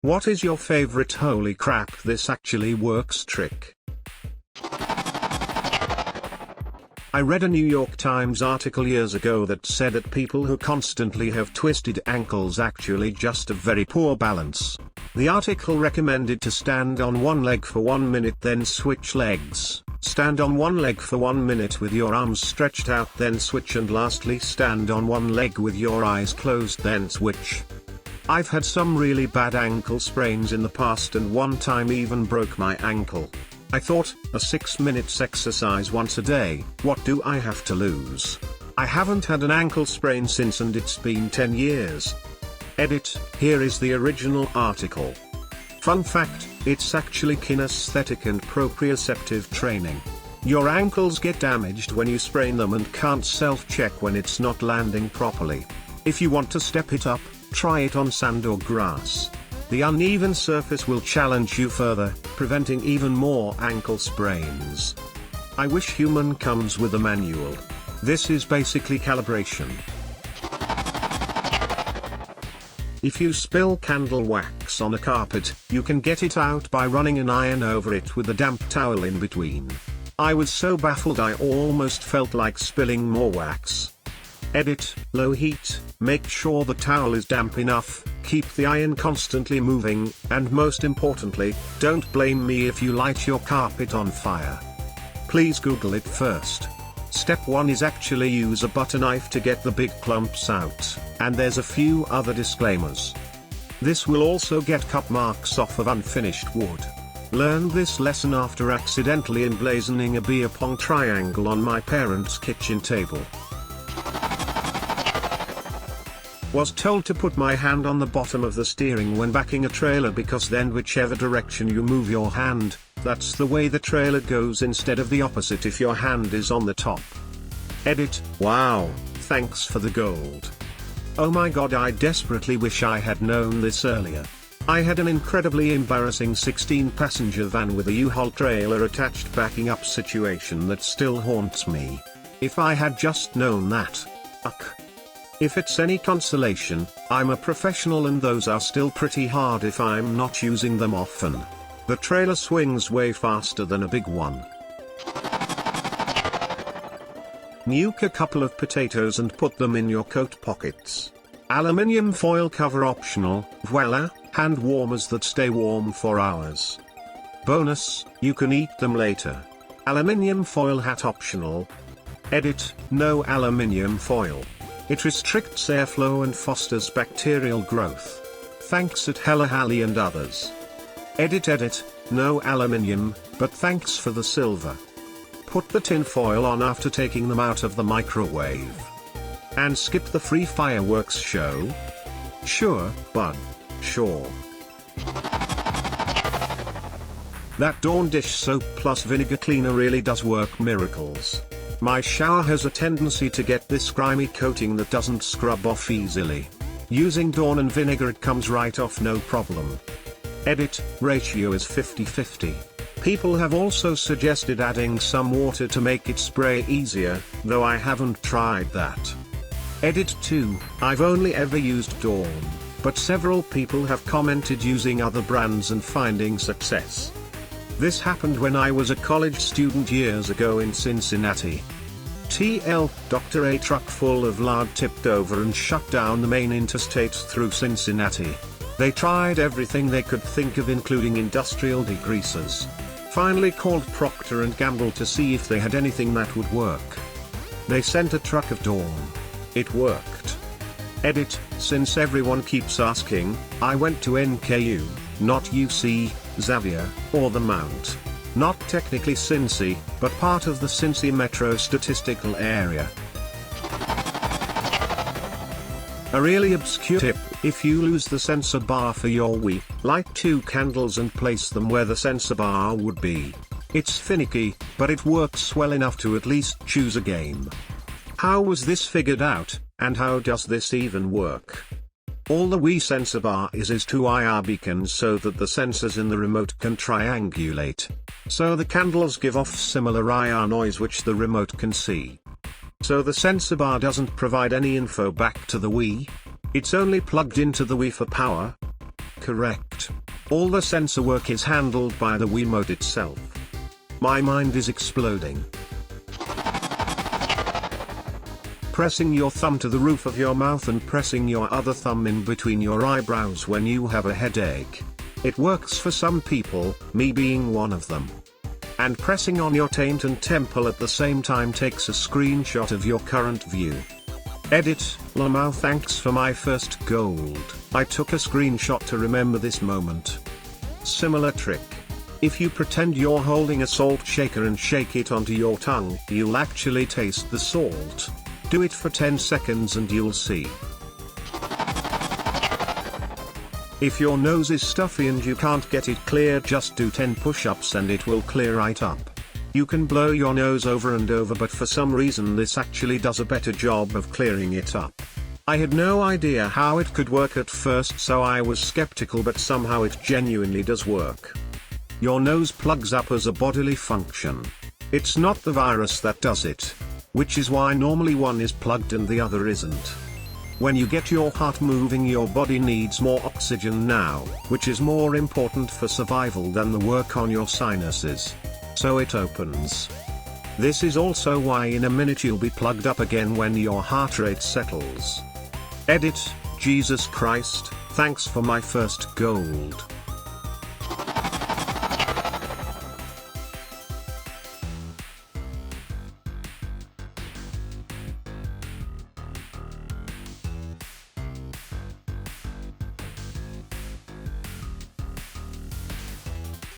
What is your favorite holy crap this actually works trick? I read a New York Times article years ago that said that people who constantly have twisted ankles actually just have very poor balance. The article recommended to stand on one leg for 1 minute then switch legs, stand on one leg for 1 minute with your arms stretched out then switch, and lastly stand on one leg with your eyes closed then switch. I've had some really bad ankle sprains in the past, and one time even broke my ankle. I thought, a 6 minutes exercise once a day, what do I have to lose? I haven't had an ankle sprain since, and it's been 10 years. Edit, here is the original article. Fun fact, it's actually kinesthetic and proprioceptive training. Your ankles get damaged when you sprain them and can't self-check when it's not landing properly. If you want to step it up, try it on sand or grass. The uneven surface will challenge you further, preventing even more ankle sprains. I wish human comes with a manual. This is basically calibration. If you spill candle wax on a carpet, you can get it out by running an iron over it with a damp towel in between. I was so baffled I almost felt like spilling more wax. Edit, low heat, make sure the towel is damp enough, keep the iron constantly moving, and most importantly, don't blame me if you light your carpet on fire. Please Google it first. Step 1 is actually use a butter knife to get the big clumps out, and there's a few other disclaimers. This will also get cut marks off of unfinished wood. Learned this lesson after accidentally emblazoning a beer pong triangle on my parents' kitchen table. Was told to put my hand on the bottom of the steering when backing a trailer, because then whichever direction you move your hand, that's the way the trailer goes instead of the opposite if your hand is on the top. Edit, wow, thanks for the gold. Oh my god, I desperately wish I had known this earlier. I had an incredibly embarrassing 16-passenger van with a U-Haul trailer attached backing up situation that still haunts me. If I had just known that. Ugh. If it's any consolation, I'm a professional and those are still pretty hard if I'm not using them often. The trailer swings way faster than a big one. Nuke a couple of potatoes and put them in your coat pockets. Aluminium foil cover optional, voila, hand warmers that stay warm for hours. Bonus, you can eat them later. Aluminium foil hat optional. Edit, no aluminium foil. It restricts airflow and fosters bacterial growth. Thanks at Hella Hallie and others. Edit, no aluminium, but thanks for the silver. Put the tin foil on after taking them out of the microwave. And skip the free fireworks show? Sure, bud. Sure. That Dawn dish soap plus vinegar cleaner really does work miracles. My shower has a tendency to get this grimy coating that doesn't scrub off easily. Using Dawn and vinegar it comes right off no problem. Edit, ratio is 50-50. People have also suggested adding some water to make it spray easier, though I haven't tried that. Edit 2, I've only ever used Dawn, but several people have commented using other brands and finding success. This happened when I was a college student years ago in Cincinnati. Dr. A truck full of lard tipped over and shut down the main interstate through Cincinnati. They tried everything they could think of, including industrial degreasers. Finally called Procter & Gamble to see if they had anything that would work. They sent a truck of Dawn. It worked. Edit, since everyone keeps asking, I went to NKU, not UC, Xavier, or the Mount. Not technically Cincy, but part of the Cincy metro statistical area. A really obscure tip, if you lose the sensor bar for your Wii, light 2 candles and place them where the sensor bar would be. It's finicky, but it works well enough to at least choose a game. How was this figured out, and how does this even work? All the Wii sensor bar is 2 IR beacons so that the sensors in the remote can triangulate. So the candles give off similar IR noise which the remote can see. So the sensor bar doesn't provide any info back to the Wii. It's only plugged into the Wii for power. Correct. All the sensor work is handled by the Wiimote itself. My mind is exploding. Pressing your thumb to the roof of your mouth and pressing your other thumb in between your eyebrows when you have a headache. It works for some people, me being one of them. And pressing on your taint and temple at the same time takes a screenshot of your current view. Edit, Lamau, thanks for my first gold. I took a screenshot to remember this moment. Similar trick. If you pretend you're holding a salt shaker and shake it onto your tongue, you'll actually taste the salt. Do it for 10 seconds and you'll see. If your nose is stuffy and you can't get it clear, just do 10 push-ups and it will clear right up. You can blow your nose over and over, but for some reason this actually does a better job of clearing it up. I had no idea how it could work at first, so I was skeptical, but somehow it genuinely does work. Your nose plugs up as a bodily function. It's not the virus that does it. Which is why normally one is plugged and the other isn't. When you get your heart moving, your body needs more oxygen now, which is more important for survival than the work on your sinuses. So it opens. This is also why in a minute you'll be plugged up again when your heart rate settles. Edit, Jesus Christ, thanks for my first gold.